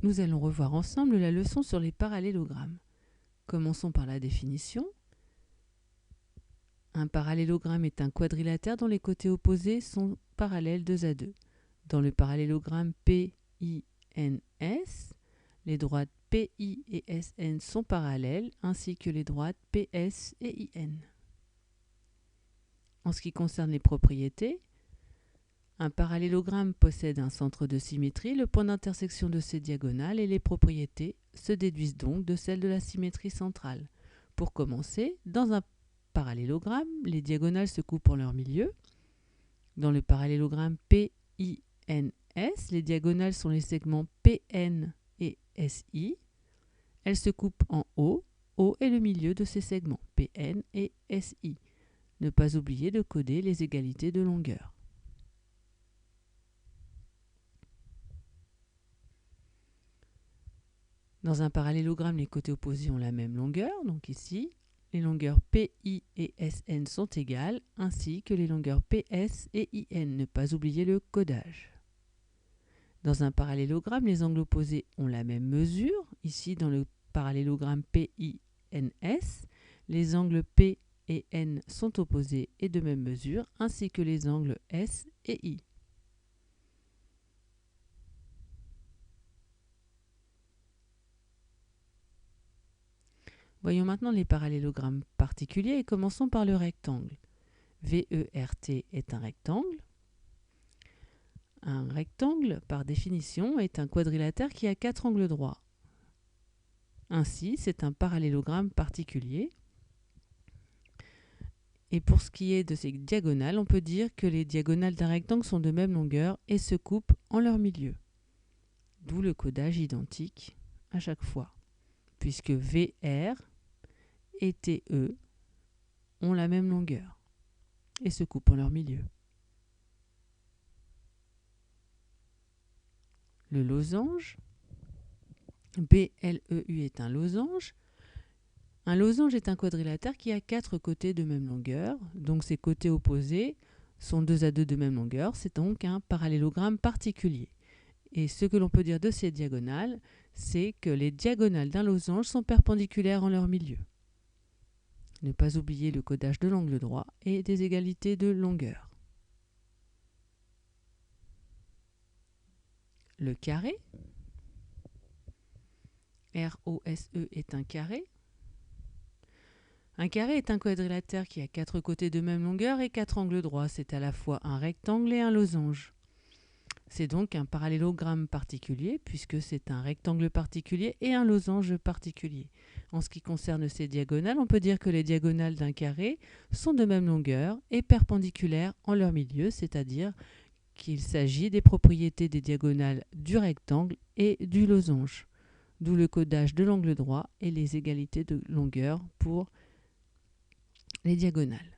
nous allons revoir ensemble la leçon sur les parallélogrammes. Commençons par la définition. Un parallélogramme est un quadrilatère dont les côtés opposés sont parallèles 2 à 2. Dans le parallélogramme PINS, les droites PI et SN sont parallèles, ainsi que les droites PS et IN. En ce qui concerne les propriétés, un parallélogramme possède un centre de symétrie, le point d'intersection de ses diagonales et les propriétés se déduisent donc de celles de la symétrie centrale. Pour commencer, dans un parallélogramme, les diagonales se coupent en leur milieu. Dans le parallélogramme PINS, les diagonales sont les segments PN et SI. Elles se coupent en O. O est le milieu de ces segments, PN et SI. Ne pas oublier de coder les égalités de longueur. Dans un parallélogramme, les côtés opposés ont la même longueur, donc ici, les longueurs PI et SN sont égales, ainsi que les longueurs PS et IN. Ne pas oublier le codage. Dans un parallélogramme, les angles opposés ont la même mesure. Ici, dans le parallélogramme PINS, les angles P et N sont opposés et de même mesure, ainsi que les angles S et I. Voyons maintenant les parallélogrammes particuliers et commençons par le rectangle. VERT est un rectangle. Un rectangle, par définition, est un quadrilatère qui a 4 angles droits. Ainsi, c'est un parallélogramme particulier. Et pour ce qui est de ses diagonales, on peut dire que les diagonales d'un rectangle sont de même longueur et se coupent en leur milieu. D'où le codage identique à chaque fois, puisque VR et TE ont la même longueur et se coupent en leur milieu. Le losange, BLEU est un losange. Un losange est un quadrilatère qui a 4 côtés de même longueur, donc ses côtés opposés sont 2 à 2 de même longueur, c'est donc un parallélogramme particulier. Et ce que l'on peut dire de ces diagonales, c'est que les diagonales d'un losange sont perpendiculaires en leur milieu. Ne pas oublier le codage de l'angle droit et des égalités de longueur. Le carré, ROSE est un carré. Un carré est un quadrilatère qui a 4 côtés de même longueur et 4 angles droits. C'est à la fois un rectangle et un losange. C'est donc un parallélogramme particulier puisque c'est un rectangle particulier et un losange particulier. En ce qui concerne ces diagonales, on peut dire que les diagonales d'un carré sont de même longueur et perpendiculaires en leur milieu, c'est-à-dire qu'il s'agit des propriétés des diagonales du rectangle et du losange. D'où le codage de l'angle droit et les égalités de longueur pour les diagonales.